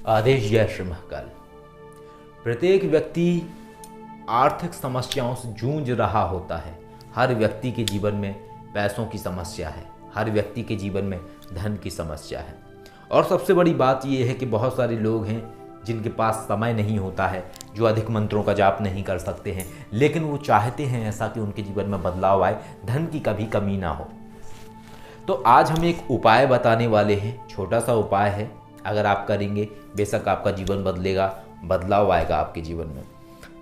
आदेश जय श्री महाकाल। प्रत्येक व्यक्ति आर्थिक समस्याओं से जूझ रहा होता है। हर व्यक्ति के जीवन में पैसों की समस्या है, हर व्यक्ति के जीवन में धन की समस्या है। और सबसे बड़ी बात यह है कि बहुत सारे लोग हैं जिनके पास समय नहीं होता है, जो अधिक मंत्रों का जाप नहीं कर सकते हैं, लेकिन वो चाहते हैं ऐसा कि उनके जीवन में बदलाव आए, धन की कभी कमी ना हो। तो आज हम एक उपाय बताने वाले हैं। छोटा सा उपाय है, अगर आप करेंगे बेशक आपका जीवन बदलेगा, बदलाव आएगा आपके जीवन में।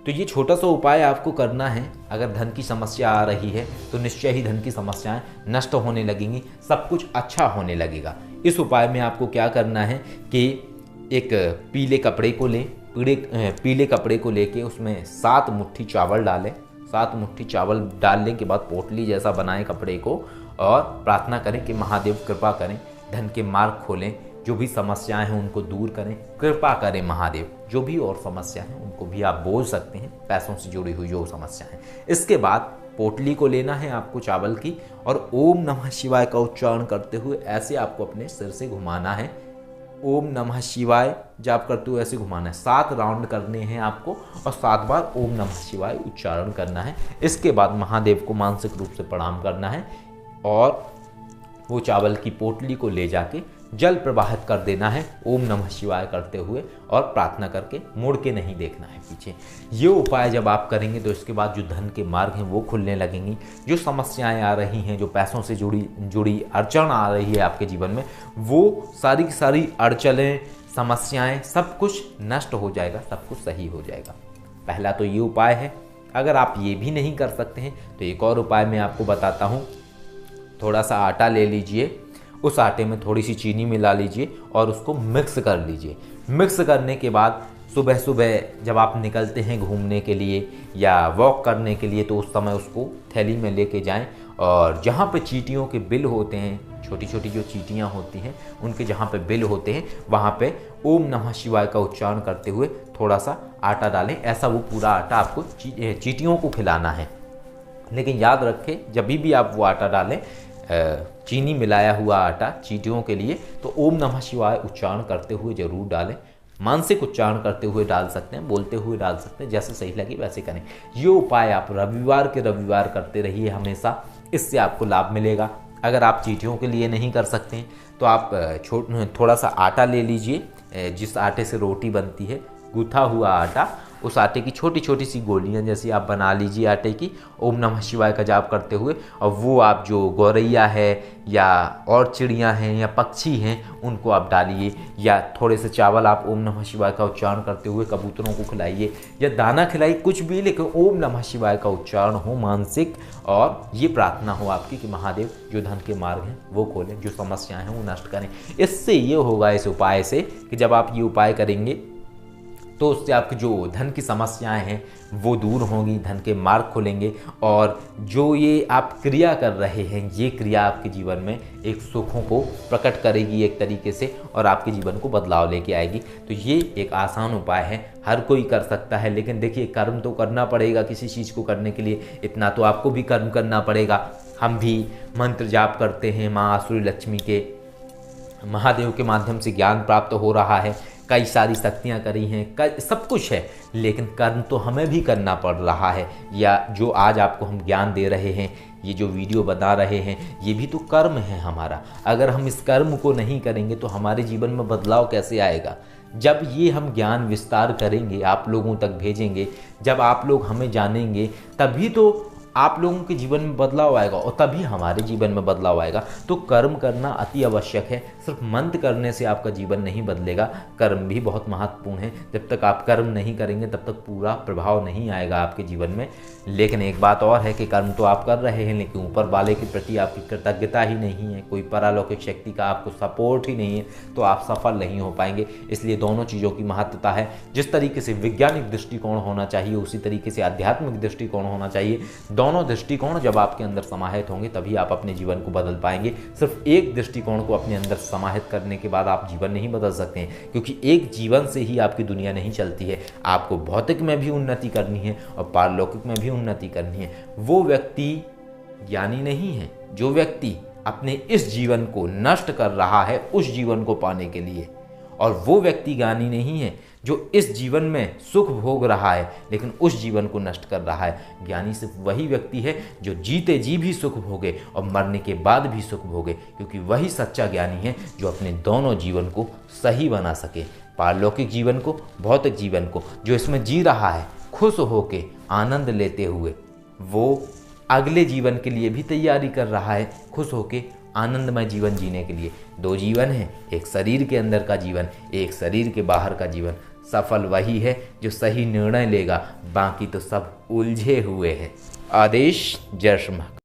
तो ये छोटा सा उपाय आपको करना है। अगर धन की समस्या आ रही है तो निश्चय ही धन की समस्याएं नष्ट होने लगेंगी, सब कुछ अच्छा होने लगेगा। इस उपाय में आपको क्या करना है कि एक पीले कपड़े को लें, पीले कपड़े को लेके उसमें 7 मुट्ठी चावल डालें। 7 मुट्ठी चावल डालने के बाद पोटली जैसा बनाएं कपड़े को और प्रार्थना करें कि महादेव कृपा करें, धन के मार्ग खोलें, जो भी समस्याएं हैं उनको दूर करें, कृपा करें महादेव। जो भी और समस्या है उनको भी आप बोल सकते हैं, पैसों से जुड़ी हुई जो समस्या है। इसके बाद पोटली को लेना है आपको चावल की और ओम नमः शिवाय का उच्चारण करते हुए ऐसे आपको अपने सिर से घुमाना है। ओम नमः शिवाय जाप करते हुए ऐसे घुमाना है। 7 राउंड करने हैं आपको और 7 बार ओम नमः शिवाय उच्चारण करना है। इसके बाद महादेव को मानसिक रूप से प्रणाम करना है और वो चावल की पोटली को ले जाके जल प्रवाहित कर देना है ओम नमः शिवाय करते हुए और प्रार्थना करके मुड़ के नहीं देखना है पीछे। ये उपाय जब आप करेंगे तो इसके बाद जो धन के मार्ग हैं वो खुलने लगेंगी। जो समस्याएं आ रही हैं, जो पैसों से जुड़ी अड़चन आ रही है आपके जीवन में, वो सारी की सारी अड़चनें, समस्याएं, सब कुछ नष्ट हो जाएगा, सब कुछ सही हो जाएगा। पहला तो ये उपाय है। अगर आप ये भी नहीं कर सकते हैं तो एक और उपाय मैं आपको बताता हूँ। थोड़ा सा आटा ले लीजिए, उस आटे में थोड़ी सी चीनी मिला लीजिए और उसको मिक्स कर लीजिए। मिक्स करने के बाद सुबह सुबह जब आप निकलते हैं घूमने के लिए या वॉक करने के लिए तो उस समय उसको थैली में लेके जाएं और जहाँ पे चींटियों के बिल होते हैं, छोटी छोटी जो चींटियाँ होती हैं उनके जहाँ पे बिल होते हैं वहाँ पे ओम नमः शिवाय का उच्चारण करते हुए थोड़ा सा आटा डालें। ऐसा वो पूरा आटा आपको चींटियों को खिलाना है। लेकिन याद रखें, जब भी आप वो आटा डालें, चीनी मिलाया हुआ आटा चींटियों के लिए, तो ओम नमः शिवाय उच्चारण करते हुए जरूर डालें। मानसिक उच्चारण करते हुए डाल सकते हैं, बोलते हुए डाल सकते हैं, जैसे सही लगे वैसे करें। ये उपाय आप रविवार के रविवार करते रहिए हमेशा, इससे आपको लाभ मिलेगा। अगर आप चींटियों के लिए नहीं कर सकते हैं तो आप थोड़ा सा आटा ले लीजिए, जिस आटे से रोटी बनती है, गूथा हुआ आटा, उस आटे की छोटी छोटी सी गोलियां जैसी आप बना लीजिए आटे की, ओम नमः शिवाय का जाप करते हुए। और वो आप जो गौरैया है या और चिड़ियां हैं या पक्षी हैं उनको आप डालिए, या थोड़े से चावल आप ओम नमः शिवाय का उच्चारण करते हुए कबूतरों को खिलाइए या दाना खिलाइए, कुछ भी, लेकिन ओम नमः शिवाय का उच्चारण हो मानसिक, और ये प्रार्थना हो आपकी कि महादेव जो धन के मार्ग हैं वो खोलें, जो समस्याएं हैं वो नष्ट करें। इससे ये होगा, इस उपाय से, कि जब आप ये उपाय करेंगे तो उससे आपकी जो धन की समस्याएं हैं वो दूर होंगी, धन के मार्ग खुलेंगे और जो ये आप क्रिया कर रहे हैं, ये क्रिया आपके जीवन में एक सुखों को प्रकट करेगी एक तरीके से और आपके जीवन को बदलाव लेके आएगी। तो ये एक आसान उपाय है, हर कोई कर सकता है। लेकिन देखिए, कर्म तो करना पड़ेगा किसी चीज़ को करने के लिए, इतना तो आपको भी कर्म करना पड़ेगा। हम भी मंत्र जाप करते हैं, माँ आसुरी लक्ष्मी के, महादेव के माध्यम से ज्ञान प्राप्त हो रहा है, कई सारी शक्तियाँ करी हैं, सब कुछ है, लेकिन कर्म तो हमें भी करना पड़ रहा है। या जो आज आपको हम ज्ञान दे रहे हैं, ये जो वीडियो बता रहे हैं, ये भी तो कर्म है हमारा। अगर हम इस कर्म को नहीं करेंगे तो हमारे जीवन में बदलाव कैसे आएगा? जब ये हम ज्ञान विस्तार करेंगे, आप लोगों तक भेजेंगे, जब आप लोग हमें जानेंगे, तभी तो आप लोगों के जीवन में बदलाव आएगा और तभी हमारे जीवन में बदलाव आएगा। तो कर्म करना अति आवश्यक है। सिर्फ मंत्र करने से आपका जीवन नहीं बदलेगा, कर्म भी बहुत महत्वपूर्ण है। जब तक आप कर्म नहीं करेंगे तब तक पूरा प्रभाव नहीं आएगा आपके जीवन में। लेकिन एक बात और है कि कर्म तो आप कर रहे हैं, लेकिन ऊपर वाले के प्रति आपकी कृतज्ञता ही नहीं है, कोई परालौकिक शक्ति का आपको सपोर्ट ही नहीं है, तो आप सफल नहीं हो पाएंगे। इसलिए दोनों चीज़ों की महत्वता है। जिस तरीके से वैज्ञानिक दृष्टिकोण होना चाहिए, उसी तरीके से आध्यात्मिक दृष्टिकोण होना चाहिए। दोनों दृष्टिकोण जब आपके अंदर समाहित होंगे तभी आप अपने जीवन को बदल पाएंगे। सिर्फ एक दृष्टिकोण को अपने अंदर समाहित करने के बाद आप जीवन नहीं बदल सकते हैं, क्योंकि एक जीवन से ही आपकी दुनिया नहीं चलती है। आपको भौतिक में भी उन्नति करनी है और पारलौकिक में भी उन्नति करनी है। वो व्यक्ति ज्ञानी नहीं है। जो व्यक्ति अपने इस जीवन को नष्ट कर रहा है उस जीवन को पाने के लिए, और वो व्यक्ति ज्ञानी नहीं है जो इस जीवन में सुख भोग रहा है लेकिन उस जीवन को नष्ट कर रहा है। ज्ञानी सिर्फ वही व्यक्ति है जो जीते जी भी सुख भोगे और मरने के बाद भी सुख भोगे, क्योंकि वही सच्चा ज्ञानी है जो अपने दोनों जीवन को सही बना सके, पारलौकिक जीवन को, भौतिक जीवन को। जो इसमें जी रहा है खुश होके, आनंद लेते हुए, वो अगले जीवन के लिए भी तैयारी कर रहा है, खुश होके आनंदमय जीवन जीने के लिए। दो जीवन हैं, एक शरीर के अंदर का जीवन, एक शरीर के बाहर का जीवन। सफल वही है जो सही निर्णय लेगा, बाकी तो सब उलझे हुए हैं। आदेश जय श्री महाकाल।